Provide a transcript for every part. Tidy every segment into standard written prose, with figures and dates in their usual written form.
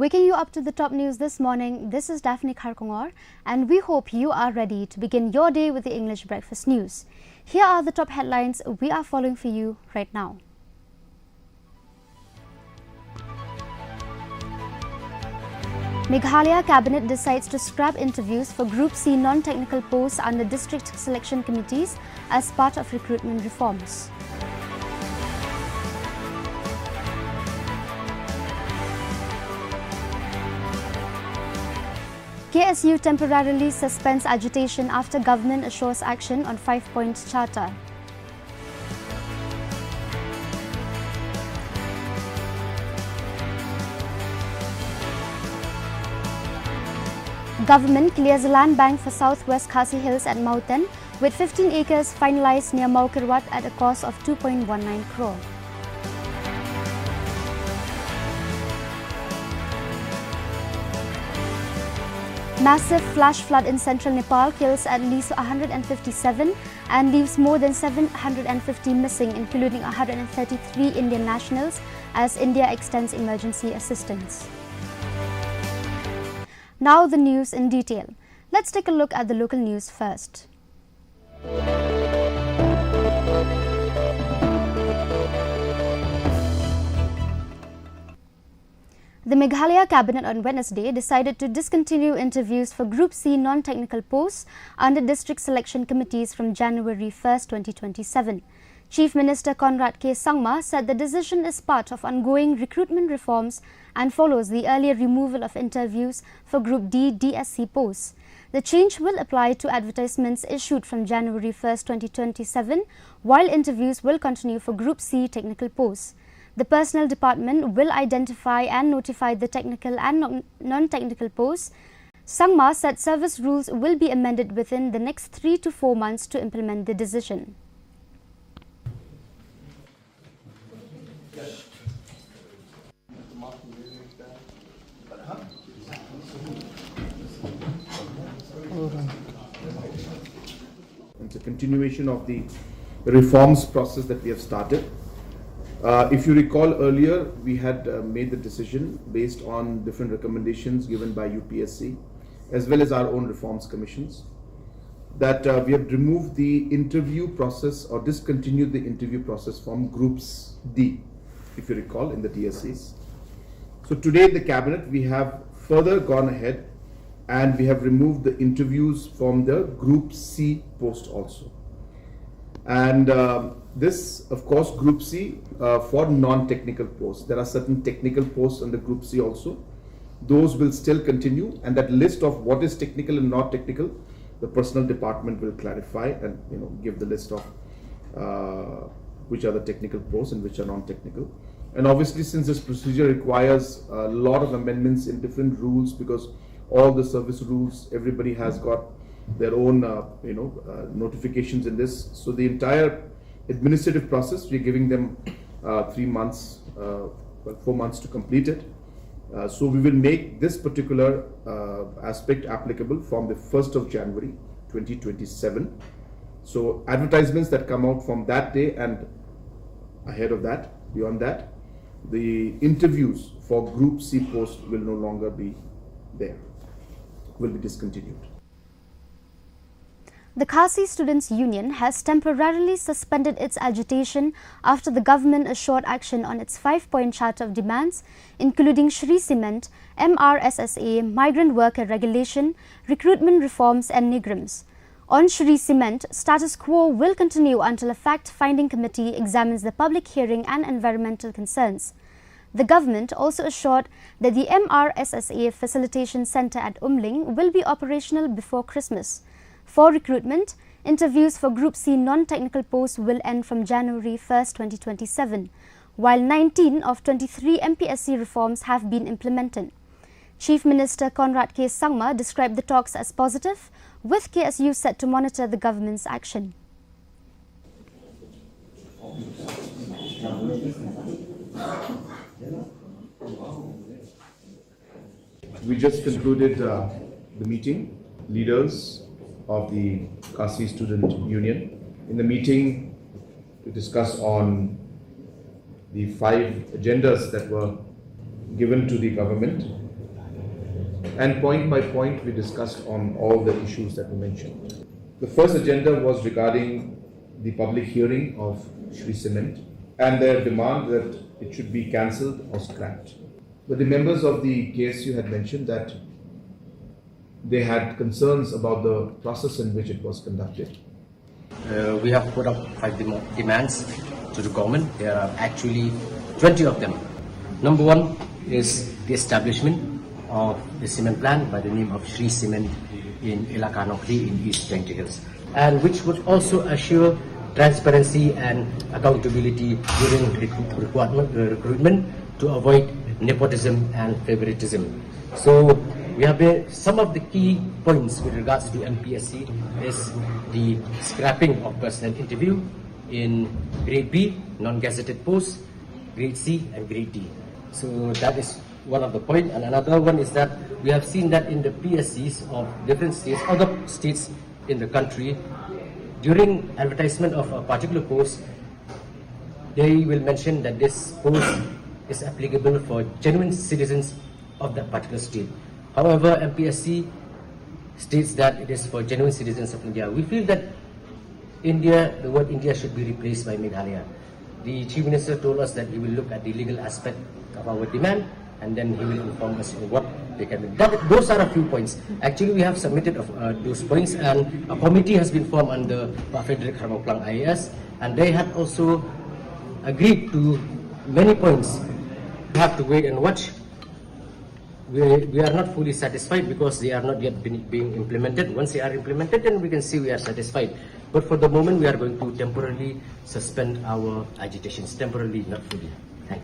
Waking you up to the top news this morning, this is Daphne Kharkongor, and we hope you are ready to begin your day with the English Breakfast News. Here are the top headlines we are following for you right now. Meghalaya Cabinet decides to scrap interviews for Group C non-technical posts under district selection committees as part of recruitment reforms. KSU temporarily suspends agitation after government assures action on 5-point charter. Government clears a land bank for Southwest Khasi Hills at Mauten, with 15 acres finalized near Maukirwat at a cost of 2.19 crore. Massive flash flood in central Nepal kills at least 157 and leaves more than 750 missing, including 133 Indian nationals, as India extends emergency assistance. Now the news in detail. Let's take a look at the local news first. The Meghalaya Cabinet on Wednesday decided to discontinue interviews for Group C non-technical posts under district selection committees from January 1, 2027. Chief Minister Conrad K. Sangma said the decision is part of ongoing recruitment reforms and follows the earlier removal of interviews for Group D DSC posts. The change will apply to advertisements issued from January 1, 2027, while interviews will continue for Group C technical posts. The Personnel Department will identify and notify the technical and non-technical posts. Sangma said service rules will be amended within the next 3 to 4 months to implement the decision. It's a continuation of the reforms process that we have started. If you recall earlier, we had made the decision based on different recommendations given by UPSC as well as our own reforms commissions that we have removed the interview process or discontinued the interview process from Groups D, if you recall, in the DSCs. So today in the Cabinet, we have further gone ahead and we have removed the interviews from the Group C post also. And this, of course, Group C for non-technical posts. There are certain technical posts under Group C also. Those will still continue, and that list of what is technical and not technical, the Personnel Department will clarify and give the list of which are the technical posts and which are non-technical. And obviously, since this procedure requires a lot of amendments in different rules, because all the service rules, everybody has got their own notifications in this. So the entire administrative process, we're giving them 3 months, 4 months to complete it. So we will make this particular aspect applicable from the 1st of January 2027. So advertisements that come out from that day and ahead of that, beyond that, the interviews for Group C post will no longer be there, will be discontinued. The Khasi Students' Union has temporarily suspended its agitation after the government assured action on its 5-point charter of demands, including Shri Cement, MRSSA, migrant worker regulation, recruitment reforms and NIGRIMs. On Shri Cement, status quo will continue until a fact-finding committee examines the public hearing and environmental concerns. The government also assured that the MRSSA Facilitation Centre at Umling will be operational before Christmas. For recruitment, interviews for Group C non-technical posts will end from January 1, 2027, while 19 of 23 MPSC reforms have been implemented. Chief Minister Conrad K. Sangma described the talks as positive, with KSU set to monitor the government's action. We just concluded the meeting, leaders of the Khasi Student Union. In the meeting, to discuss on the 5 agendas that were given to the government and point by point we discussed on all the issues that we mentioned. The first agenda was regarding the public hearing of Shri Cement and their demand that it should be cancelled or scrapped. But the members of the KSU had mentioned that they had concerns about the process in which it was conducted. We have put up 5 demands to the government. There are actually 20 of them. Number 1 is the establishment of the cement plant by the name of Shri Cement in Elaka Nokri in East Jangti Hills, and which would also assure transparency and accountability during recruitment to avoid nepotism and favoritism. So we have some of the key points with regards to MPSC is the scrapping of personnel interview in grade B, non-gazetted posts, grade C and grade D. So that is one of the points. And another one is that we have seen that in the PSCs of different states, other states in the country, during advertisement of a particular post, they will mention that this post is applicable for genuine citizens of that particular state. However, MPSC states that it is for genuine citizens of India. We feel that the word India should be replaced by Meghalaya. The Chief Minister told us that he will look at the legal aspect of our demand and then he will inform us on what they can do. Those are a few points. Actually, we have submitted those points and a committee has been formed under Pak Frederick Harmoplang IAS, and they have also agreed to many points. We have to wait and watch. We are not fully satisfied because they are not yet being implemented. Once they are implemented, then we can see we are satisfied. But for the moment, we are going to temporarily suspend our agitations. Temporarily, not fully. Thank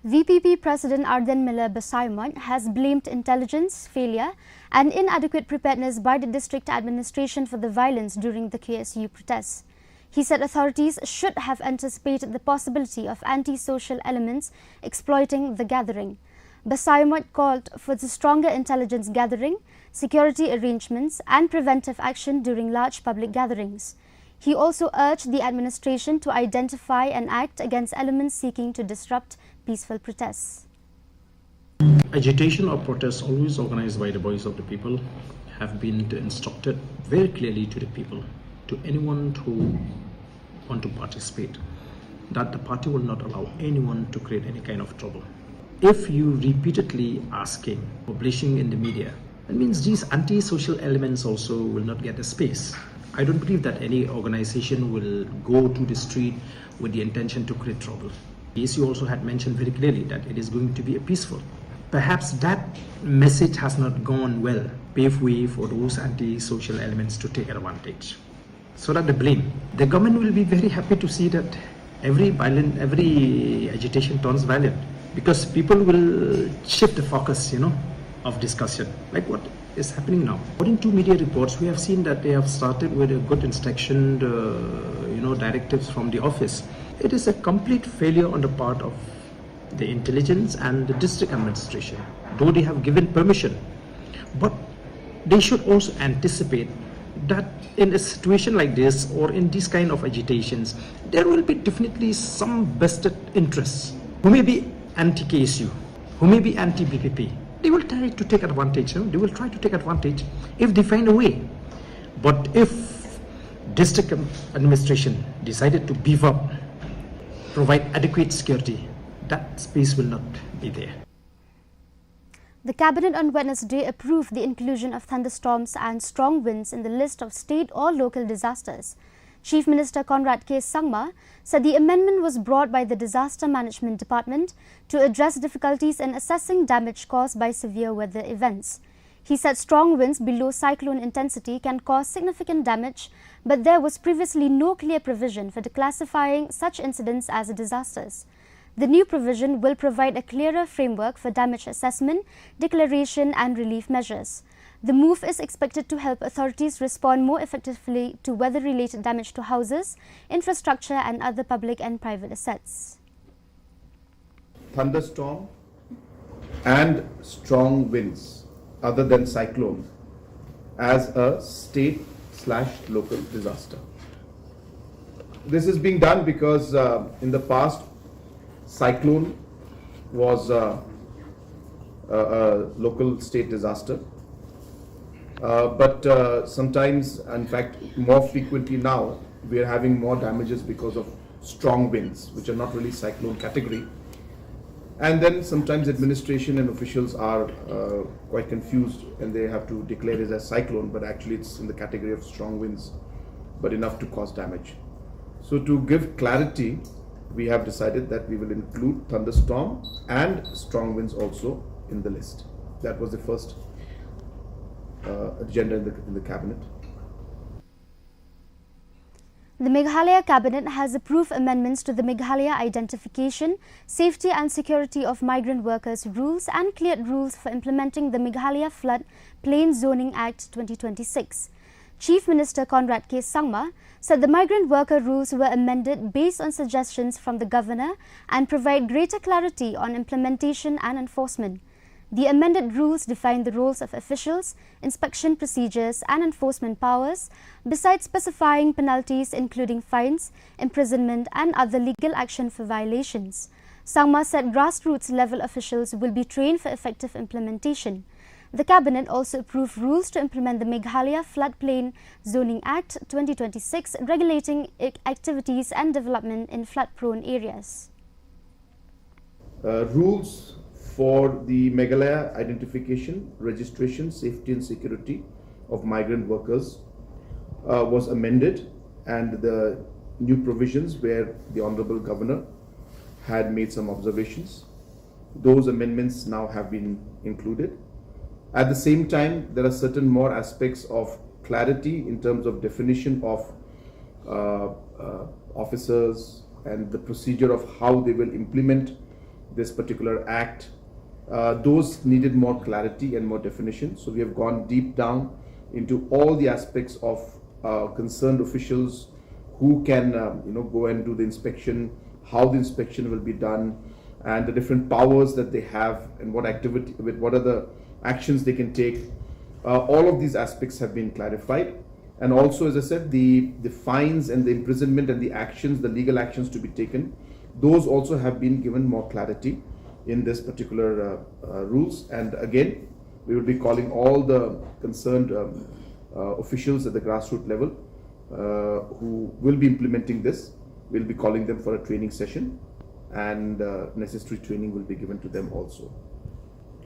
you. VPP President Arden Miller Basaimon has blamed intelligence failure and inadequate preparedness by the district administration for the violence during the KSU protests. He said authorities should have anticipated the possibility of anti-social elements exploiting the gathering. Basaimon called for the stronger intelligence gathering, security arrangements and preventive action during large public gatherings. He also urged the administration to identify and act against elements seeking to disrupt peaceful protests. Agitation or protests always organized by the voice of the people have been instructed very clearly to the people, to anyone who want to participate, that the party will not allow anyone to create any kind of trouble. If you repeatedly asking, publishing in the media, that means these anti-social elements also will not get a space. I don't believe that any organization will go to the street with the intention to create trouble. KSU also had mentioned very clearly that it is going to be a peaceful. Perhaps that message has not gone well, pave way for those anti-social elements to take advantage. So that the government will be very happy to see that every agitation turns violent, because people will shift the focus, of discussion, like what is happening now. According to media reports, we have seen that they have started with a good instruction, directives from the office. It is a complete failure on the part of the intelligence and the district administration, though they have given permission. But they should also anticipate that in a situation like this or in these kind of agitations, there will be definitely some vested interests who may be anti-KSU, who may be anti-BPP. They will try to take advantage. They will try to take advantage if they find a way. But if district administration decided to beef up, provide adequate security, that space will not be there. The Cabinet on Wednesday approved the inclusion of thunderstorms and strong winds in the list of state or local disasters. Chief Minister Conrad K. Sangma said the amendment was brought by the Disaster Management Department to address difficulties in assessing damage caused by severe weather events. He said strong winds below cyclone intensity can cause significant damage, but there was previously no clear provision for declassifying such incidents as disasters. The new provision will provide a clearer framework for damage assessment, declaration and relief measures. The move is expected to help authorities respond more effectively to weather-related damage to houses, infrastructure and other public and private assets. Thunderstorm and strong winds other than cyclone as a state/local disaster. This is being done because in the past cyclone was local state disaster. But sometimes, in fact, more frequently now, we are having more damages because of strong winds, which are not really cyclone category. And then sometimes administration and officials are quite confused and they have to declare it as cyclone, but actually it's in the category of strong winds, but enough to cause damage. So to give clarity, we have decided that we will include thunderstorm and strong winds also in the list. That was the first agenda in the cabinet. The Meghalaya Cabinet has approved amendments to the Meghalaya Identification, Safety and Security of Migrant Workers Rules and cleared rules for implementing the Meghalaya Flood Plain Zoning Act 2026. Chief Minister Conrad K. Sangma said the migrant worker rules were amended based on suggestions from the Governor and provide greater clarity on implementation and enforcement. The amended rules define the roles of officials, inspection procedures and enforcement powers, besides specifying penalties including fines, imprisonment and other legal action for violations. Sangma said grassroots level officials will be trained for effective implementation. The Cabinet also approved rules to implement the Meghalaya Floodplain Zoning Act 2026, regulating activities and development in flood-prone areas. Rules for the Meghalaya Identification, Registration, Safety and Security of Migrant Workers was amended, and the new provisions where the Honorable Governor had made some observations. Those amendments now have been included. At the same time, there are certain more aspects of clarity in terms of definition of officers and the procedure of how they will implement this particular act. Those needed more clarity and more definition. So we have gone deep down into all the aspects of concerned officials who can go and do the inspection, how the inspection will be done, and the different powers that they have and what are the actions they can take. All of these aspects have been clarified, and also, as I said, the fines and the imprisonment and the actions, the legal actions to be taken, those also have been given more clarity in this particular rules. And again, we will be calling all the concerned officials at the grassroots level who will be implementing this. We'll be calling them for a training session, and necessary training will be given to them also.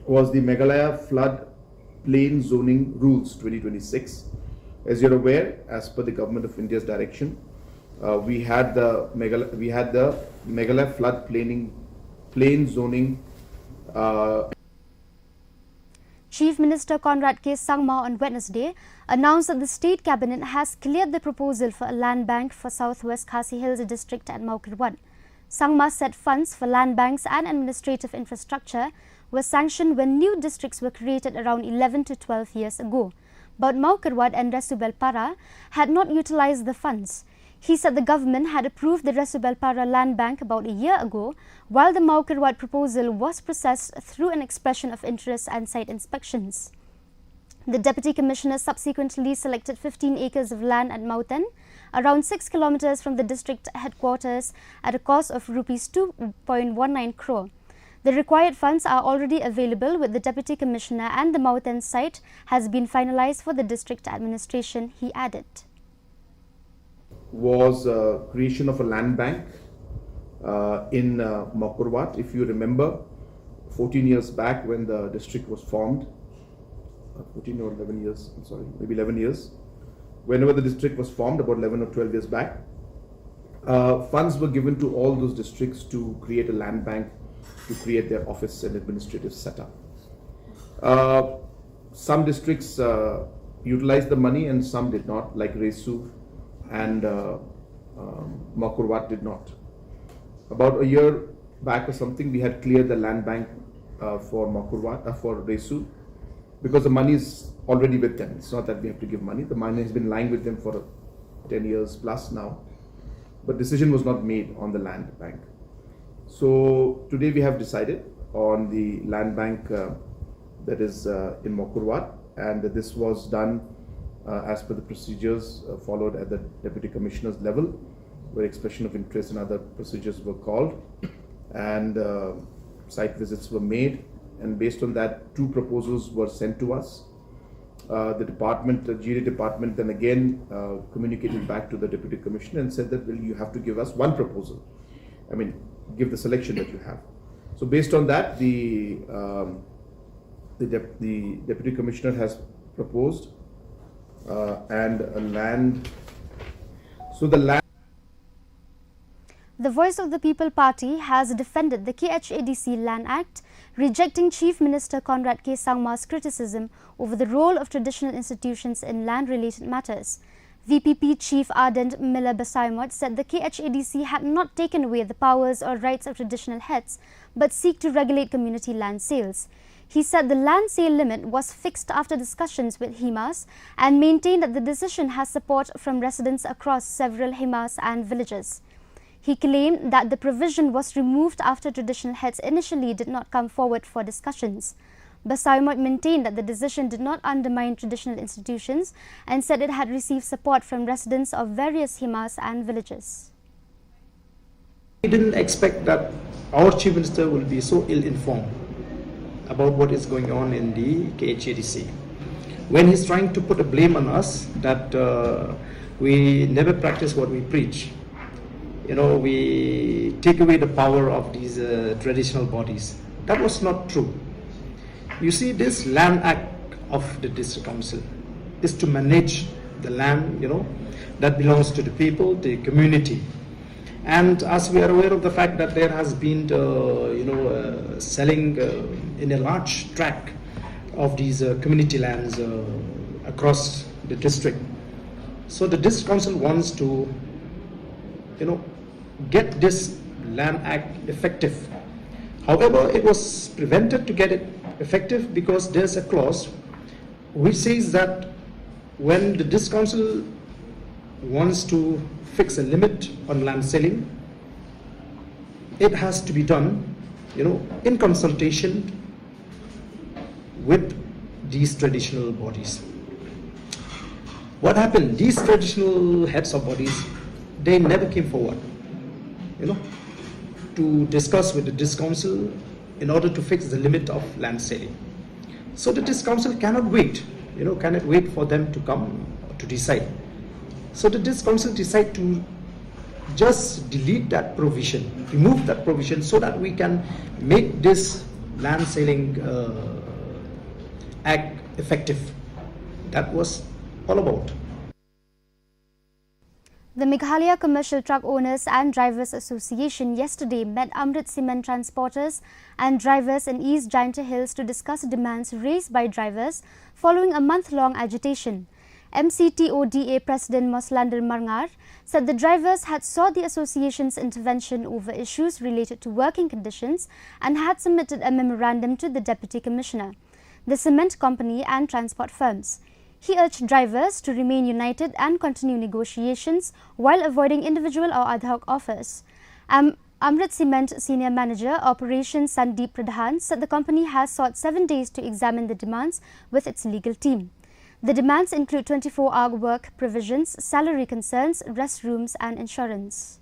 Was the Meghalaya Flood Plain Zoning Rules 2026. As you're aware, as per the Government of India's direction, we had the Meghalaya Flood Plain Zoning. Chief Minister Conrad K. Sangma on Wednesday announced that the State Cabinet has cleared the proposal for a land bank for Southwest Khasi Hills District at Maukarwat. Sangma said funds for land banks and administrative infrastructure were sanctioned when new districts were created around 11 to 12 years ago, but Maukarwat and Resubelpara had not utilized the funds. He said the government had approved the Resubelpara land bank about a year ago, while the Maukarwat proposal was processed through an expression of interest and site inspections. The Deputy Commissioner subsequently selected 15 acres of land at Mauten, around 6 kilometers from the district headquarters, at a cost of Rs 2.19 crore. The required funds are already available with the Deputy Commissioner, and the Mauten site has been finalized for the district administration, he added. Was creation of a land bank in Maukarwat. If you remember, 14 years back when the district was formed, 14 or 11 years, I'm sorry, maybe 11 years, whenever the district was formed, about 11 or 12 years back, funds were given to all those districts to create a land bank, to create their office and administrative setup. Some districts utilized the money and some did not, like Resu and Maukarwat did not. About a year back or something, we had cleared the land bank for Maukarwat, for Resu, because the money is already with them. It's not that we have to give money. The money has been lying with them for 10 years plus now, but decision was not made on the land bank. So today we have decided on the land bank that is in Maukarwat, and this was done as per the procedures followed at the Deputy Commissioner's level, where expression of interest and other procedures were called, and site visits were made, and based on that, 2 proposals were sent to us. The department, the GD department, then again communicated back to the Deputy Commissioner and said that, well, you have to give us 1 proposal. I mean, give the selection that you have. So based on that, the Deputy Commissioner has proposed and a land. So the land. The Voice of the People Party has defended the KHADC Land Act, rejecting Chief Minister Conrad K. Sangma's criticism over the role of traditional institutions in land-related matters. VPP Chief Ardent Miller Basaimot said the KHADC had not taken away the powers or rights of traditional heads, but seek to regulate community land sales. He said the land sale limit was fixed after discussions with HIMAS and maintained that the decision has support from residents across several HIMAS and villages. He claimed that the provision was removed after traditional heads initially did not come forward for discussions. Basaimot maintained that the decision did not undermine traditional institutions and said it had received support from residents of various HIMAS and villages. We didn't expect that our Chief Minister will be so ill-informed about what is going on in the KHADC. When he's trying to put a blame on us that we never practice what we preach. You know, we take away the power of these traditional bodies. That was not true. You see, this Land Act of the District Council is to manage the land, you know, that belongs to the people, the community. And as we are aware of the fact that there has been, selling in a large tract of these community lands across the district. So the District Council wants to, get this Land Act effective. However, it was prevented to get it effective because there's a clause which says that when the District Council wants to fix a limit on land selling, it has to be done, in consultation with these traditional bodies. What happened? These traditional heads of bodies, they never came forward, to discuss with the District Council in order to fix the limit of land selling. So the District Council cannot wait, cannot wait for them to come to decide. So the District Council decide to just delete that provision, remove that provision so that we can make this land selling act effective. That was all about. The Meghalaya Commercial Truck Owners and Drivers Association yesterday met Amrit Cement transporters and drivers in East Giant Hills to discuss demands raised by drivers following a month-long agitation. MCTODA President Moslander Marngar said the drivers had sought the association's intervention over issues related to working conditions and had submitted a memorandum to the Deputy Commissioner, the cement company and transport firms. He urged drivers to remain united and continue negotiations while avoiding individual or ad hoc offers. Amrit Cement Senior Manager Operations Sandeep Pradhan said the company has sought 7 days to examine the demands with its legal team. The demands include 24-hour work provisions, salary concerns, restrooms and insurance.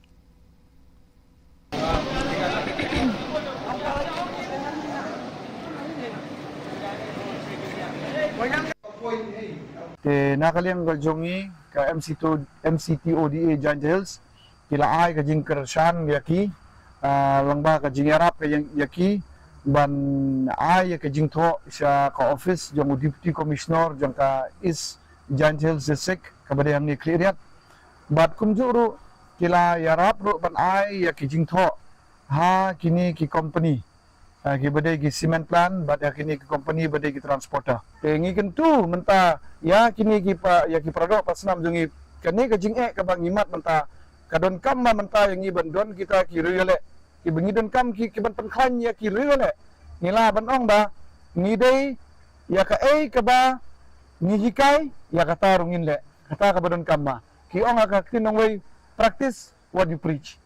Nakaliang galjongi ka MCTODA Giant Hills kila ay kajing kersan yaki langba kajing yarap kajing yaki ban ay kajing tho sa ka office jang deputy commissioner jang ka East Giant Hills District kabadayang ni clearyat bat kumjuru kila yarap ro ban ay kajing tho ha kini ki company ki badai ki cement plant badai kini ki company badai ki transporter tengi kentu menta ya kini ki pa ya ki produk pasnam jungi kani ka jing ka bang imat menta kadon kam menta yang i bandon kita ki riole ki bengi don kam ki ban penkhan ya ki riole ngila ban ong ba ngidei ya ka ka ba ngihikai ya kata rungin le kata ka badon kam ma ki ong ka kinong way practice what you preach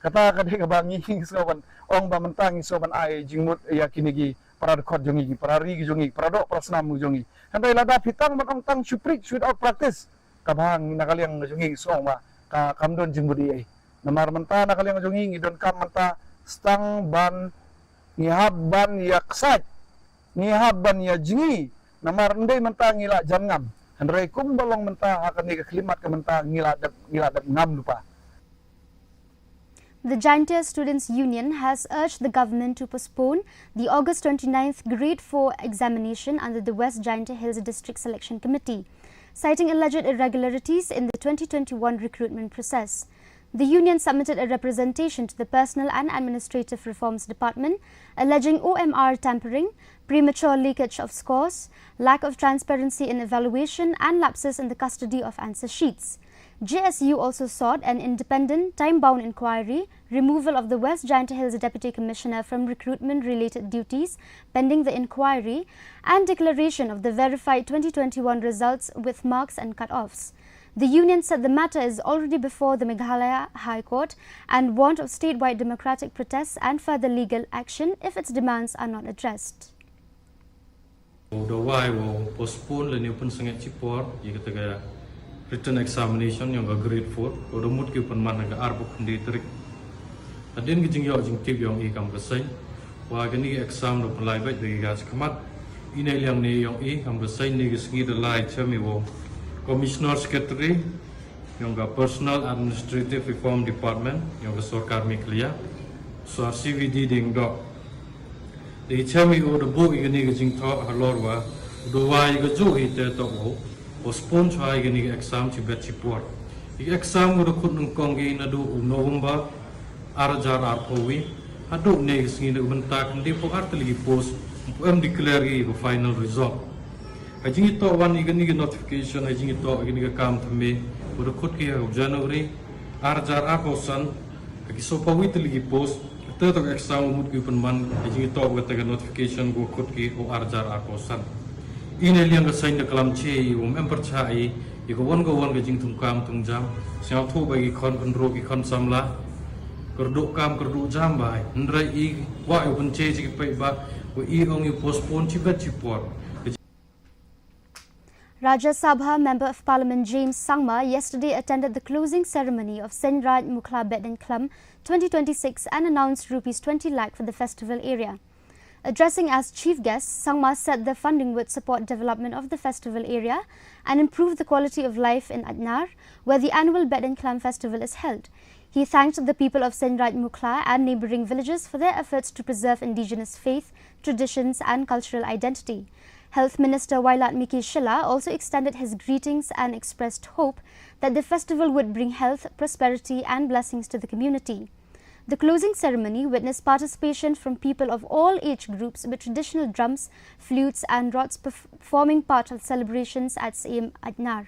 kata ka de ka ba ngihi soban ong ba mentang soban ai jingmut ya kini ki para record jongi para ri jongi produk prasnam jongi handai lada pitang matang tang suprik without practice kabang nakaliang jongi song ma ka kamdon jingbudi ai namar menta nakaliang jongi ngidon kam menta stang ban ngihab ban yaksat ngihab ban ya jingi namar ndai mentah ngila jam ngam handrai kum balong mentah akan ni klimat ke mentah ngila dap ngam lupa. The Giant Students' Union has urged the government to postpone the August 29th Grade 4 examination under the West Giant Hills District Selection Committee, citing alleged irregularities in the 2021 recruitment process. The union submitted a representation to the Personnel and Administrative Reforms Department, alleging OMR tampering, premature leakage of scores, lack of transparency in evaluation, and lapses in the custody of answer sheets. JSU also sought an independent, time-bound inquiry, removal of the West Giant Hills Deputy Commissioner from recruitment-related duties pending the inquiry, and declaration of the verified 2021 results with marks and cut-offs. The union said the matter is already before the Meghalaya High Court and warned of statewide democratic protests and further legal action if its demands are not addressed. Postpone the new written examination yang grade 4 ko mut ki pan man ga arbo khndi trik adin gi jingyo jing tip yong I kam gasai wa ga ni exam do plai ba de ga skmat ine liang ne yong I kam gasai ni gi sngi de lai chami wo commissioner secretary yang ga personal administrative reform department yang ga sarkar Meghalaya so CVD ding do de chami o do bo gi ni gi jing tho halor wa do wa ga ju hi te to wo postpone chai gini exam ci bet ci por exam go khut nung kongi na du November arjar arpowi adu ne singi de bentak ndi po artli post em declare gi final result ajingi to wan igini notification ajingi to igini kam thme go khut ki January arjar aposan ki so pawit li post to exam mut ki man ajingi to ga notification go khut ki o arjar aposan ine liang ga sain da kalam che percaya I go won ga jing tum kam tum jam siao thu ba gi khon ro gi khon samla kerdu kam kerdu jam bai ndrai I wa I pun che ji pe ba ko I ong I postpone chi bet chi por. Rajya Sabha Member of Parliament James Sangma yesterday attended the closing ceremony of Senraj Mukhla Bed Club 2026 and announced Rs 20 lakh for the festival area. Addressing as chief guest, Sangma said the funding would support development of the festival area and improve the quality of life in Adnar, where the annual Bed and Clam festival is held. He thanked the people of Senraj Mukhla and neighbouring villages for their efforts to preserve indigenous faith, traditions and cultural identity. Health Minister Wailat Miki Shilla also extended his greetings and expressed hope that the festival would bring health, prosperity and blessings to the community. The closing ceremony witnessed participation from people of all age groups with traditional drums, flutes and rods forming part of celebrations at same Adnar.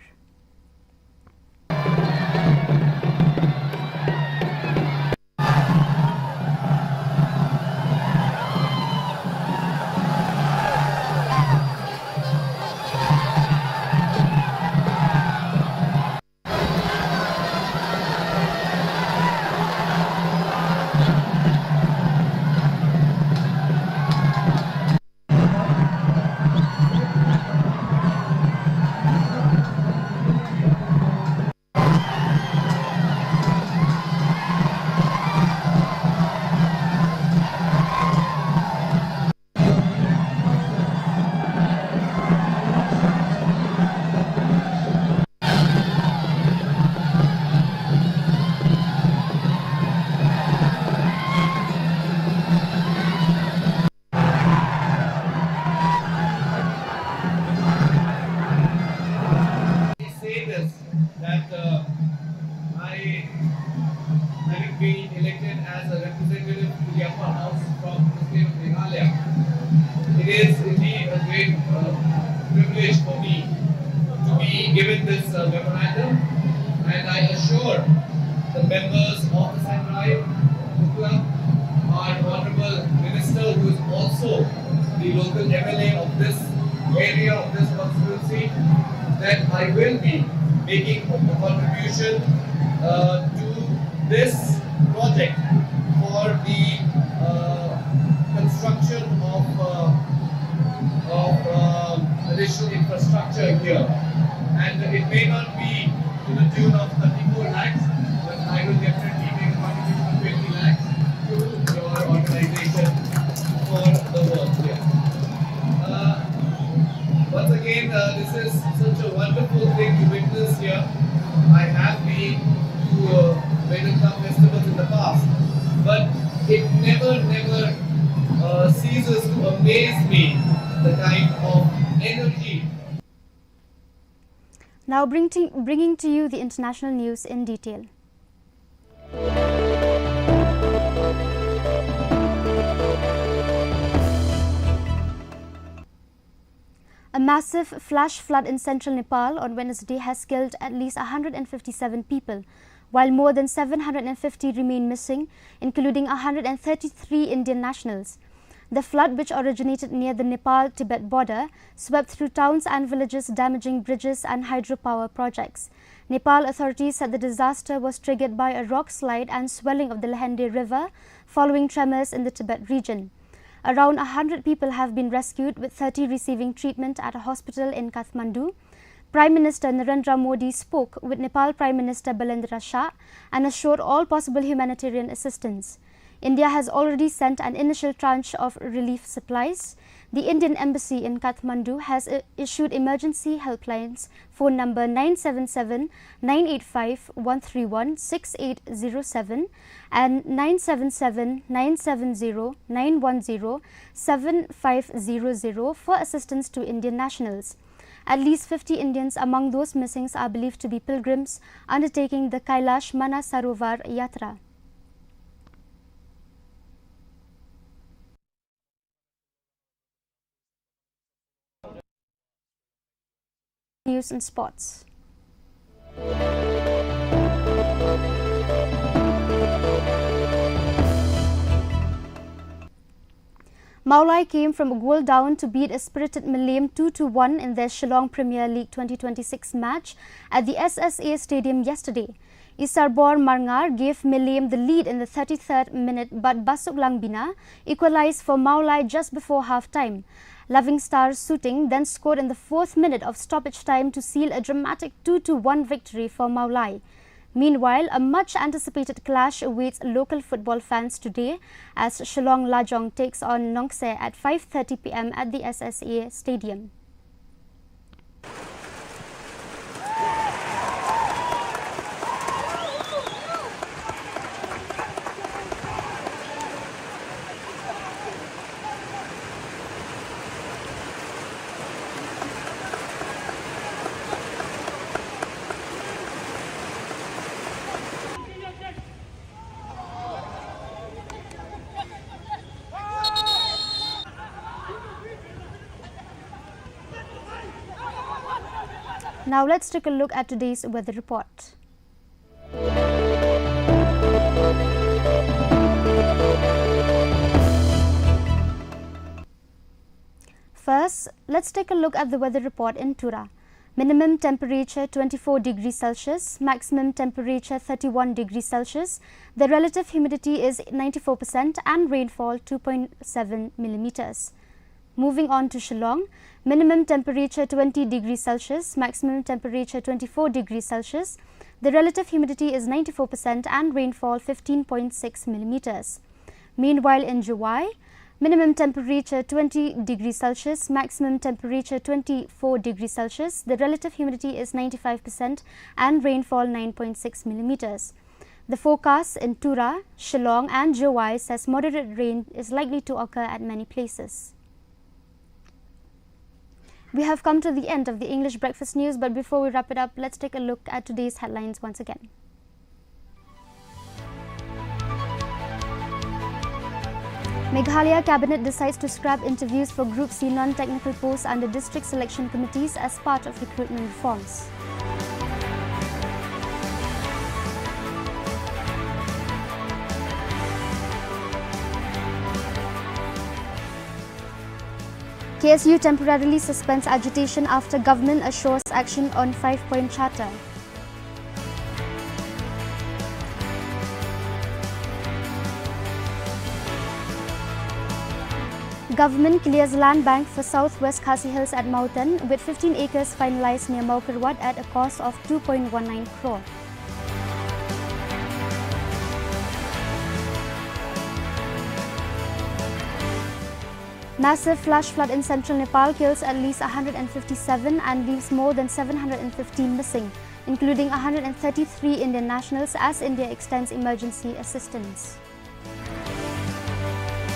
Having been elected as a representative to the upper house from the state of Meghalaya, it is indeed a great privilege for me to be given this memorandum, and I assure the members of the Senraj Club, our Honorable Minister, who is also the local MLA of this area, of this constituency, that I will be making a contribution to this project for the construction of additional infrastructure here. And it may not be to the tune of 34 lakhs, but I will definitely make a contribution of 20 lakhs to your organization for the work here. again, this is such a wonderful thing to witness here. I have been to Vedanta festivals in the past, but it never ceases to amaze me the kind of energy. Now bringing to you the international news in detail. A massive flash flood in central Nepal on Wednesday has killed at least 157 people, while more than 750 remain missing, including 133 Indian nationals. The flood, which originated near the Nepal-Tibet border, swept through towns and villages, damaging bridges and hydropower projects. Nepal authorities said the disaster was triggered by a rock slide and swelling of the Lehende River following tremors in the Tibet region. Around 100 people have been rescued, with 30 receiving treatment at a hospital in Kathmandu. Prime Minister Narendra Modi spoke with Nepal Prime Minister Balendra Shah and assured all possible humanitarian assistance. India has already sent an initial tranche of relief supplies. The Indian Embassy in Kathmandu has issued emergency helplines, phone number 977-985-131-6807 and 977-970-910-7500 for assistance to Indian nationals. At least 50 Indians among those missing are believed to be pilgrims undertaking the Kailash Manasarovar Yatra. News and sports. Meghalaya came from a goal down to beat a spirited Meghalaya 2-1 in their Shillong Premier League 2026 match at the SSA Stadium yesterday. Isarbor Marngar gave Meghalaya the lead in the 33rd minute, but Basuk Langbina equalized for Meghalaya just before half-time. Loving Stars Shooting then scored in the 4th minute of stoppage time to seal a dramatic 2-1 victory for Meghalaya. Meanwhile, a much-anticipated clash awaits local football fans today as Shillong Lajong takes on Nongse at 5:30 p.m. at the SSA Stadium. Now let's take a look at today's weather report. First, let's take a look at the weather report in Tura. Minimum temperature 24 degrees Celsius, maximum temperature 31 degrees Celsius. The relative humidity is 94% and rainfall 2.7 millimeters. Moving on to Shillong, minimum temperature 20 degrees Celsius, maximum temperature 24 degrees Celsius. The relative humidity is 94% and rainfall 15.6 millimeters. Meanwhile, in Juwai, minimum temperature 20 degrees Celsius, maximum temperature 24 degrees Celsius. The relative humidity is 95% and rainfall 9.6 millimeters. The forecast in Tura, Shillong and Juwai says moderate rain is likely to occur at many places. We have come to the end of the English Breakfast News, but before we wrap it up, let's take a look at today's headlines once again. Meghalaya Cabinet decides to scrap interviews for Group C non-technical posts under district selection committees as part of recruitment reforms. KSU temporarily suspends agitation after government assures action on 5-point charter. Government clears land bank for southwest Khasi Hills at Mautan, with 15 acres finalized near Maukarwat at a cost of 2.19 crore. Massive flash flood in central Nepal kills at least 157 and leaves more than 715 missing, including 133 Indian nationals as India extends emergency assistance.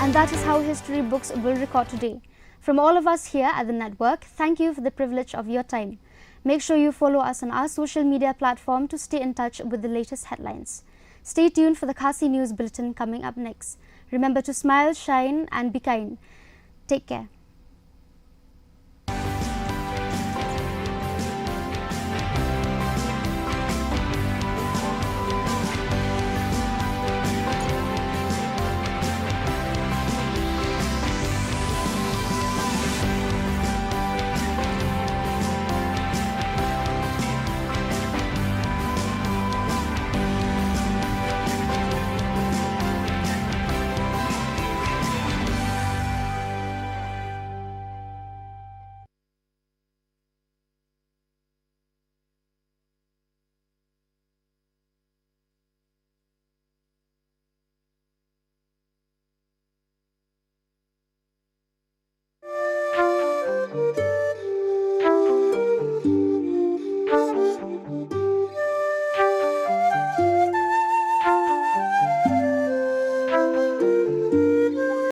And that is how history books will record today. From all of us here at the network, thank you for the privilege of your time. Make sure you follow us on our social media platform to stay in touch with the latest headlines. Stay tuned for the Khasi News Bulletin coming up next. Remember to smile, shine and be kind. Take care.